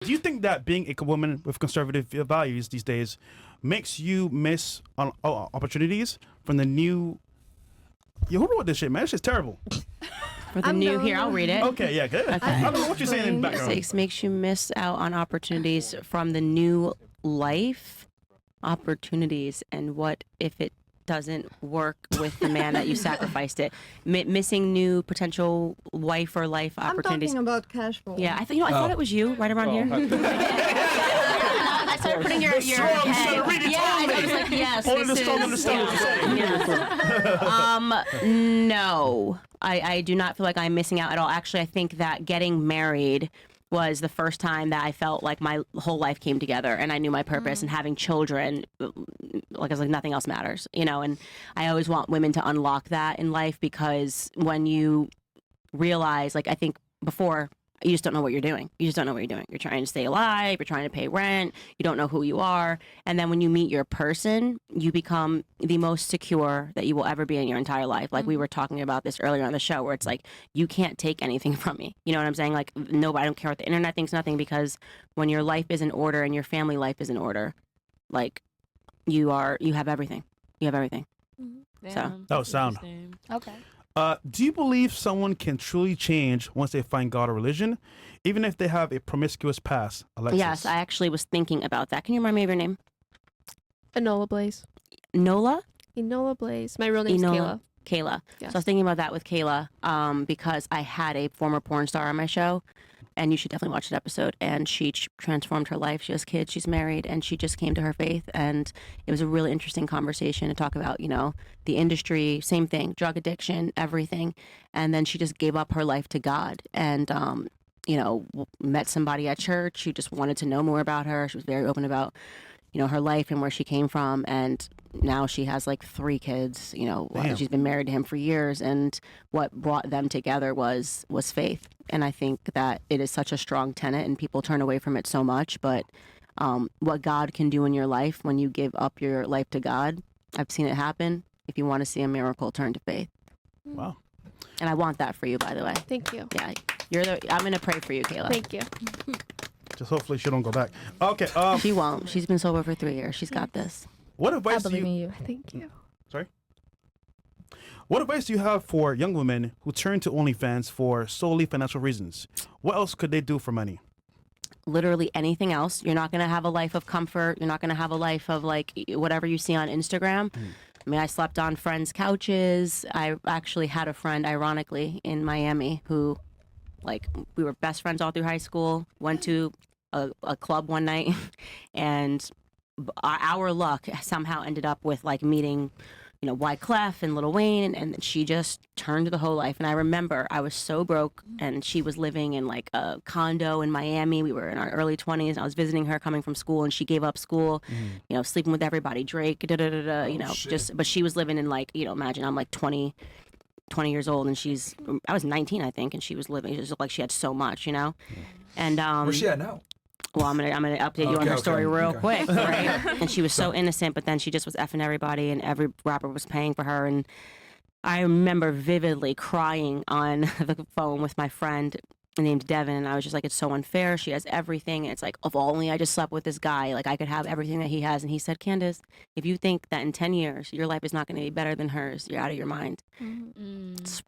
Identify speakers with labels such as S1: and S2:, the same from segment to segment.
S1: Do you think that being a woman with conservative values these days makes you miss on opportunities from the new? Yo, who wrote this shit, man? This shit's terrible.
S2: For the new, here, I'll read it.
S1: Okay, yeah, good.
S2: Okay.
S1: I don't know what you're saying in the background.
S2: Six makes you miss out on opportunities from the new life opportunities, and what if it doesn't work with the man that you sacrificed it? Missing new potential wife or life opportunities.
S3: I'm talking about casual.
S2: Yeah, I thought it was you right around here. I started putting your head. I was like, yes, no, I do not feel like I'm missing out at all. Actually, I think that getting married was the first time that I felt like my whole life came together and I knew my purpose, and having children, like I was like, nothing else matters, you know, and I always want women to unlock that in life, because when you realize, like, I think before, you just don't know what you're doing. You just don't know what you're doing. You're trying to stay alive. You're trying to pay rent. You don't know who you are. And then when you meet your person, you become the most secure that you will ever be in your entire life. Like we were talking about this earlier on the show, where it's like, you can't take anything from me. You know what I'm saying? Like, nobody, I don't care what the internet thinks, nothing, because when your life is in order and your family life is in order, like, you have everything. You have everything.
S4: Mm-hmm.
S2: So
S1: that was sound.
S4: Okay.
S1: Do you believe someone can truly change once they find God or religion, even if they have a promiscuous past? Alexis?
S2: Yes, I actually was thinking about that. Can you remind me of your name?
S5: Enola Blaze.
S2: Nola?
S5: Enola Blaze. My real name's Kayla.
S2: Kayla.
S5: Yes.
S2: So I was thinking about that with Kayla, because I had a former porn star on my show, and you should definitely watch that episode. And she transformed her life. She has kids, she's married, and she just came to her faith. And it was a really interesting conversation to talk about, you know, the industry, same thing, drug addiction, everything. And then she just gave up her life to God, and, you know, met somebody at church who just wanted to know more about her. She was very open about, you know, her life and where she came from. And now she has like 3 kids, you know.
S1: Damn.
S2: She's been married to him for years, and what brought them together was faith. And I think that it is such a strong tenet, and people turn away from it so much. But what God can do in your life when you give up your life to God, I've seen it happen. If you want to see a miracle, turn to faith.
S1: Wow.
S2: And I want that for you, by the way.
S5: Thank you.
S2: Yeah, I'm gonna pray for you, Kayla.
S5: Thank you.
S1: Just hopefully she don't go back. Okay.
S2: She won't. She's been sober for 3 years. She's got this.
S1: What
S4: I
S1: advice do
S4: believe in
S1: you?
S4: you.
S5: Thank you.
S1: Sorry. What advice do you have for young women who turn to OnlyFans for solely financial reasons? What else could they do for money?
S2: Literally anything else. You're not going to have a life of comfort. You're not going to have a life of like whatever you see on Instagram. I mean, I slept on friends' couches. I actually had a friend, ironically, in Miami who, like, we were best friends all through high school, went to a club one night, and our luck somehow ended up with, like, meeting, you know, Wyclef and Lil Wayne, and she just turned the whole life. And I remember I was so broke, and she was living in like a condo in Miami. We were in our early 20s, and I was visiting her coming from school, and she gave up school, you know, sleeping with everybody, Drake, you know, but she was living in, like, you know, imagine I'm like 20 years old, and I was 19, I think, and she was living, it just looked like she had so much, you know. And
S6: where's she at now?
S2: well, I'm gonna update you on her story real quick, right? And she was so innocent, but then she just was effing everybody, and every rapper was paying for her. And I remember vividly crying on the phone with my friend named Devin, and I was just like, it's so unfair. She has everything. And it's like, if only I just slept with this guy, like I could have everything that he has. And he said, Candace, if you think that in 10 years your life is not going to be better than hers, you're out of your mind.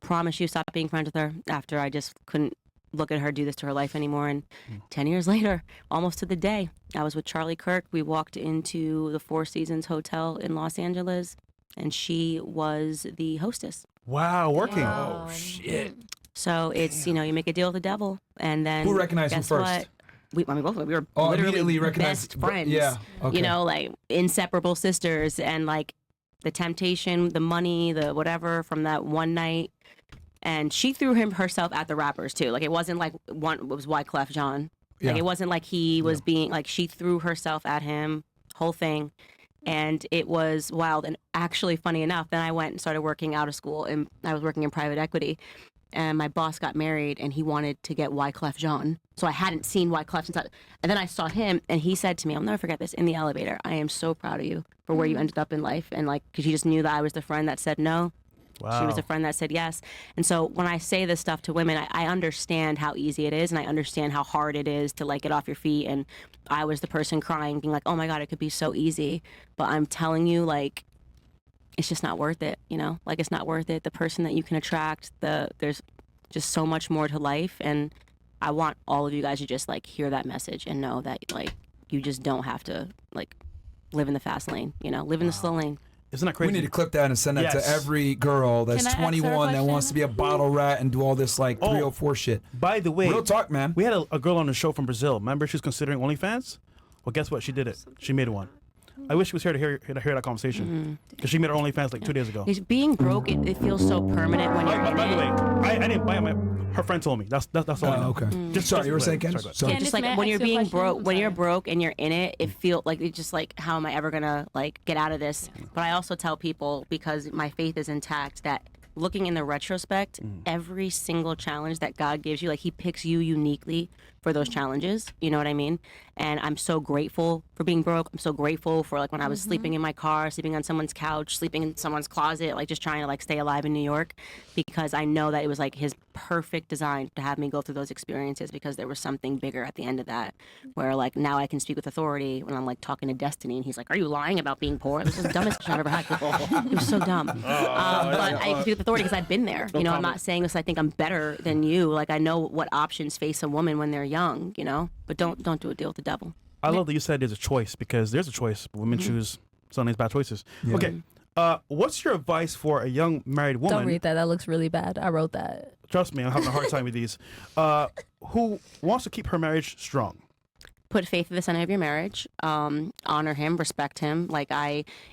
S2: Promise you, stop being friends with her. After I just couldn't look at her do this to her life anymore. And 10 years later, almost to the day, I was with Charlie Kirk. We walked into the Four Seasons Hotel in Los Angeles, and she was the hostess.
S1: Wow, working.
S6: Oh, shit.
S2: So it's, you know, you make a deal with the devil, and then
S6: Who recognized who
S2: guess
S6: first?
S2: what? We both, we were
S6: immediately
S2: literally
S6: recognized.
S2: best friends.
S6: Yeah. Okay.
S2: You know, like inseparable sisters, and like the temptation, the money, the whatever from that one night. And she threw herself at the rappers too. Like it wasn't like it was Wyclef Jean. Like it wasn't like he was being like, she threw herself at him, whole thing. And it was wild. And actually, funny enough, then I went and started working out of school, and I was working in private equity. And my boss got married, and he wanted to get Wyclef Jean. So I hadn't seen Wyclef since. And then I saw him, and he said to me, I'll never forget this, in the elevator, I am so proud of you for where you ended up in life. And like, because he just knew that I was the friend that said no. She was
S1: Wow.
S2: a friend that said yes. And so when I say this stuff to women, I understand how easy it is, and I understand how hard it is to like get off your feet. And I was the person crying, being like, oh my God, it could be so easy. But I'm telling you, like, it's just not worth it, you know? Like, it's not worth it. The person that you can attract, there's just so much more to life. And I want all of you guys to just like hear that message and know that like you just don't have to like live in the fast lane, you know, live in the slow lane.
S1: Isn't that
S6: We
S1: crazy?
S6: need to clip that and send that
S1: Yes.
S6: to every girl that's
S3: Can I ask her a
S6: 21 that wants to be a
S3: question?
S6: bottle rat and do all this like 304 shit.
S1: By the way,
S6: Real talk, man.
S1: we had a girl on the show from Brazil. Remember, she was considering OnlyFans. Well, guess what? She did it. She made one. I wish she was here to hear that conversation because she made her OnlyFans like 2 days ago.
S2: It's being broke, it feels so permanent when you're in
S1: By the way,
S2: it.
S1: I didn't buy it. Her friend told me. That's all I know.
S6: Okay.
S1: Just
S6: Sorry, you were saying, Ken?
S1: Sorry, go ahead.
S6: Sorry.
S3: Candace,
S2: Just like
S3: may I
S2: when
S3: ask
S2: you're
S3: you a
S2: being
S3: question?
S2: broke,
S3: I'm
S2: when you're
S3: sorry.
S2: broke and you're in it, it feel like it's just like, how am I ever gonna like get out of this? But I also tell people, because my faith is intact, that looking in the retrospect, every single challenge that God gives you, like He picks you uniquely for those challenges. You know what I mean? And I'm so grateful for being broke. I'm so grateful for like when I was sleeping in my car, sleeping on someone's couch, sleeping in someone's closet, like just trying to like stay alive in New York, because I know that it was like His perfect design to have me go through those experiences, because there was something bigger at the end of that, where like now I can speak with authority when I'm like talking to Destiny and he's like, are you lying about being poor? This is the dumbest question I've ever had. It was so dumb. But I speak with authority because I've been there. You know, I'm not saying this, I think I'm better than you. Like I know what options face a woman when they're young, you know, but don't do a deal with the devil.
S1: I love that you said there's a choice, because there's a choice. Women choose some of these bad choices.
S6: Yeah.
S1: Okay. What's your advice for a young married woman?
S3: Don't read that. That looks really bad. I wrote that.
S1: Trust me, I'm having a hard time with these. Who wants to keep her marriage strong?
S2: Put faith in the center of your marriage. Honor him, respect him.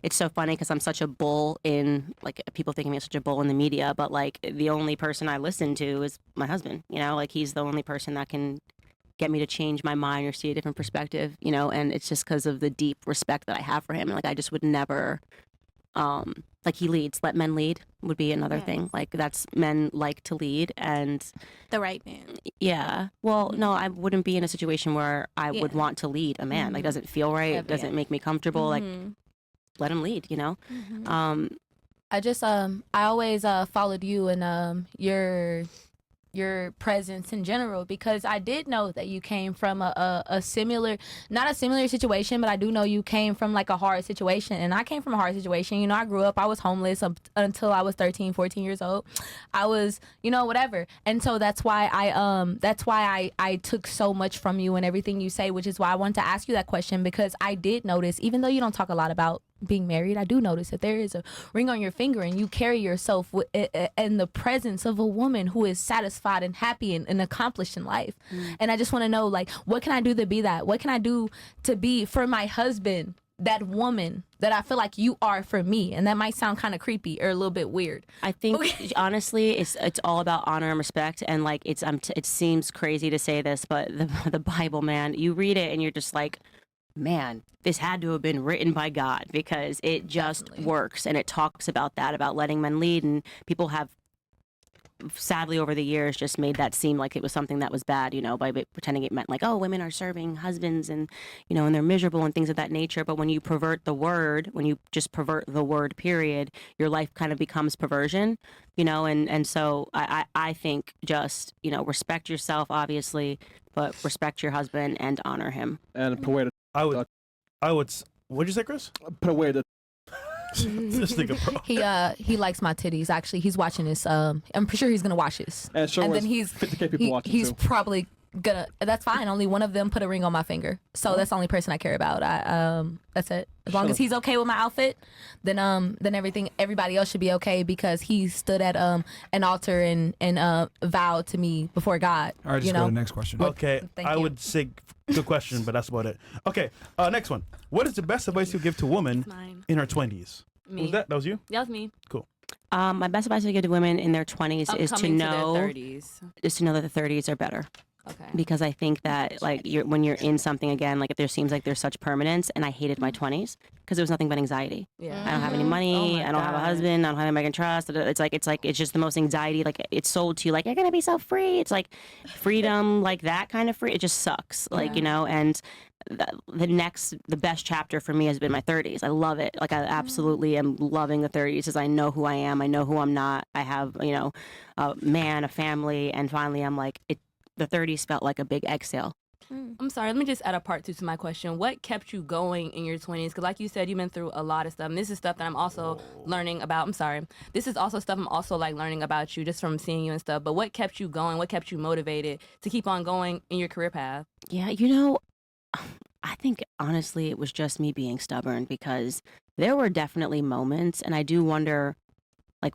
S2: It's so funny because I'm such a bull in, like, people think of me as such a bull in the media, but like the only person I listen to is my husband. You know, like he's the only person that can get me to change my mind or see a different perspective. You know, and it's just because of the deep respect that I have for him. Like I just would never. Like he leads. Let men lead would be another thing. Like that's men like to lead, and
S3: The right man.
S2: yeah. Well, no, I wouldn't be in a situation where I would
S3: Yeah.
S2: want to lead a man. Like, doesn't feel right.
S3: Yeah,
S2: Doesn't
S3: yeah.
S2: make me comfortable. Like, let him lead. You know.
S3: I just I always followed you and your presence in general, because I did know that you came from a similar, not a similar situation, but I do know you came from like a hard situation, and I came from a hard situation. You know, I grew up, I was homeless until I was 13, 14 years old. I was, you know, whatever. And so that's why I took so much from you and everything you say, which is why I wanted to ask you that question, because I did notice, even though you don't talk a lot about being married, I do notice that there is a ring on your finger, and you carry yourself in the presence of a woman who is satisfied and happy and accomplished in life. And I just want to know, like, what can I do to be that? What can I do to be for my husband that woman that I feel like you are for me? And that might sound kind of creepy or a little bit weird.
S2: I think honestly, it's all about honor and respect. And like it seems crazy to say this, but the Bible, man, you read it and you're just like, man, this had to have been written by God, because it just works. And it talks about that, about letting men lead. And people have sadly over the years just made that seem like it was something that was bad, you know, by pretending it meant like, oh, women are serving husbands and, you know, and they're miserable and things of that nature. But when you pervert the word, when you just pervert the word, period, your life kind of becomes perversion, you know. And so I think just, you know, respect yourself, obviously, but respect your husband and honor him.
S4: And put away the
S1: I would. What'd you say, Chris?
S4: put away the
S1: This nigga, bro.
S3: He likes my titties. Actually, he's watching this. I'm pretty sure he's gonna watch this.
S4: and show
S3: And
S4: us
S3: then he's
S4: 50K people watching
S3: he's
S4: too.
S3: probably gonna. That's fine. Only one of them put a ring on my finger, so that's the only person I care about. That's it. As long as he's okay with my outfit, then everybody else should be okay, because he stood at an altar and vowed to me before God.
S6: All right, just
S3: you
S6: go
S3: know.
S6: to the next question.
S1: Okay,
S3: Thank
S1: I
S3: you.
S1: would say good question, but that's about it. Okay, next one. What is the best advice you give to a woman
S2: Mine.
S1: in her 20s?
S2: Me.
S1: Was that was you?
S2: That was me.
S1: Cool.
S2: My best advice I give to women in their 20s is to know
S7: to their 30s.
S2: is to know that the 30s are better.
S3: Okay.
S2: because I think that like when you're in something again, like if there seems like there's such permanence, and I hated my 20s because there was nothing but anxiety.
S3: Yeah.
S2: I don't have any money. I don't have a husband. I don't have anybody I can trust. It's just the most anxiety. Like it's sold to you like you're gonna be so free. It's like freedom, like that kind of free. It just sucks. Like and the best chapter for me has been my 30s. I love it. Like I absolutely am loving the 30s, as I know who I am. I know who I'm not. I have a man, a family, and finally I'm like it. The 30s felt like a big exhale.
S3: I'm sorry, let me just add a part 2 to my question. What kept you going in your 20s? Because like you said, you've been through a lot of stuff. And this is stuff that I'm also learning about. I'm sorry. This is also stuff I'm also like learning about you just from seeing you and stuff. But what kept you going? What kept you motivated to keep on going in your career path?
S2: Yeah, I think honestly it was just me being stubborn, because there were definitely moments, and I do wonder like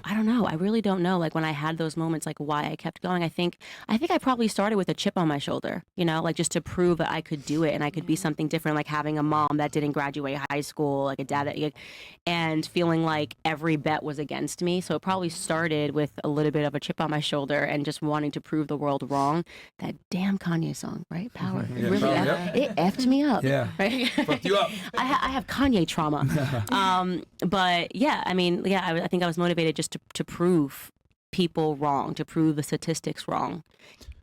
S2: I don't know. I really don't know. Like when I had those moments, like why I kept going. I think I probably started with a chip on my shoulder, like just to prove that I could do it and I could be something different. Like having a mom that didn't graduate high school, like a dad and feeling like every bet was against me. So it probably started with a little bit of a chip on my shoulder and just wanting to prove the world wrong. That damn Kanye song, right? Power.
S6: Yeah,
S2: It really,
S6: Power,
S2: it effed me up.
S6: Yeah.
S2: Right.
S6: Fucked you up.
S2: I have Kanye trauma. But yeah, I think I was motivated just to prove people wrong, to prove the statistics wrong.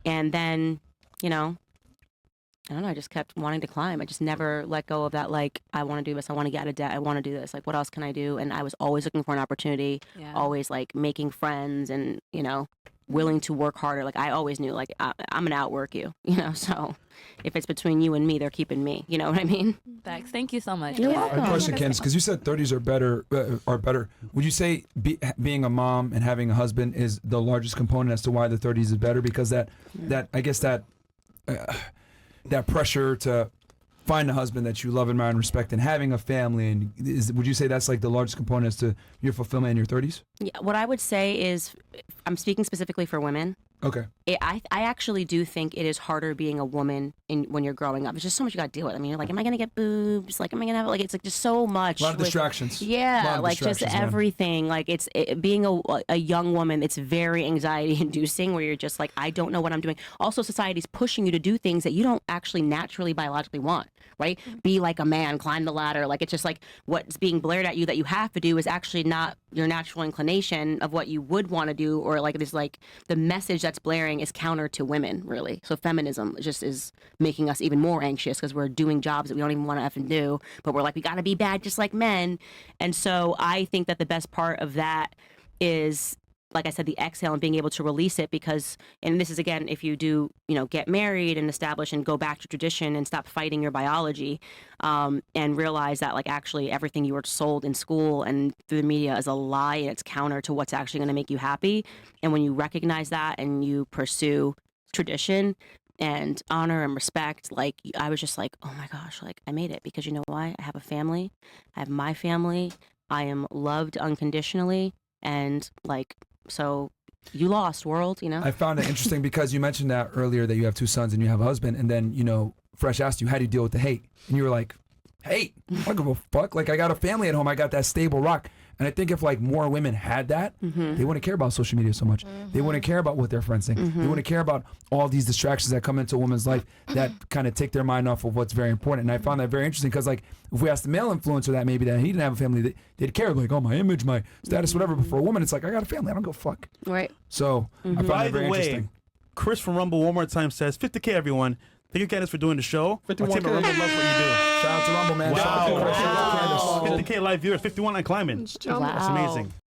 S2: And then, I don't know, I just kept wanting to climb. I just never let go of that, like, I want to do this, I want to get out of debt, I want to do this, like, what else can I do? And I was always looking for an opportunity, always, like, making friends and, willing to work harder. Like, I always knew, like, I'm going to outwork you, so if it's between you and me, they're keeping me. You know what I mean?
S3: Thanks. Thank you so much.
S2: You're
S6: I have
S2: welcome.
S6: a question, Candace, because you said 30s are better. Would you say being a mom and having a husband is the largest component as to why the 30s is better? Because that pressure to find a husband that you love, admire, and respect, and having a family, and would you say that's like the largest component as to your fulfillment in your 30s?
S2: Yeah, what I would say is, I'm speaking specifically for women.
S6: Okay.
S2: I actually do think it is harder being a woman when you're growing up. There's just so much you got to deal with. I mean, you're like, am I going to get boobs? Like, am I going to have, like, it's like just so much.
S6: A lot of distractions.
S2: Yeah, like just everything. Like being a young woman, it's very anxiety inducing, where you're just like, I don't know what I'm doing. Also, society's pushing you to do things that you don't actually naturally biologically want, right? Be like a man, climb the ladder. Like, it's just like what's being blared at you that you have to do is actually not your natural inclination of what you would want to do, or like this, like the message that's blaring is counter to women, really. So feminism just is making us even more anxious because we're doing jobs that we don't even want to effing do, but we're like, we got to be bad just like men. And so I think that the best part of that is, like I said, the exhale and being able to release it, because, and this is again, if you do, get married and establish and go back to tradition and stop fighting your biology, and realize that, like, actually everything you were sold in school and through the media is a lie, and it's counter to what's actually going to make you happy. And when you recognize that and you pursue tradition and honor and respect, like, I was just like, oh my gosh, like, I made it, because you know why? I have a family. I have my family. I am loved unconditionally. And like, so you lost, world,
S6: I found it interesting because you mentioned that earlier, that you have 2 sons and you have a husband, and then, Fresh asked you, how do you deal with the hate? And you were like, hate? I don't give a fuck. Like, I got a family at home. I got that stable rock. And I think if like more women had that, they wouldn't care about social media so much. They wouldn't care about what their friends think. They wouldn't care about all these distractions that come into a woman's life that kind of take their mind off of what's very important. And I found that very interesting because, like, if we asked the male influencer that maybe that he didn't have a family, they'd care, like, oh, my image, my status, whatever. But for a woman, it's like, I got a family. I don't go fuck.
S2: right.
S6: So I found
S1: By
S6: that very
S1: the way,
S6: interesting.
S1: Chris from Rumble one more time says 50K, everyone. Thank you, Candace, for doing the show.
S6: 51K.
S1: Our team at Rumble loves what you do.
S6: Shout out to Rumble, man. Shout out to Chris. Shout out to Candace.
S1: 50K live viewers, 51 on climbing.
S5: It's Joe.
S2: Wow.
S1: That's amazing.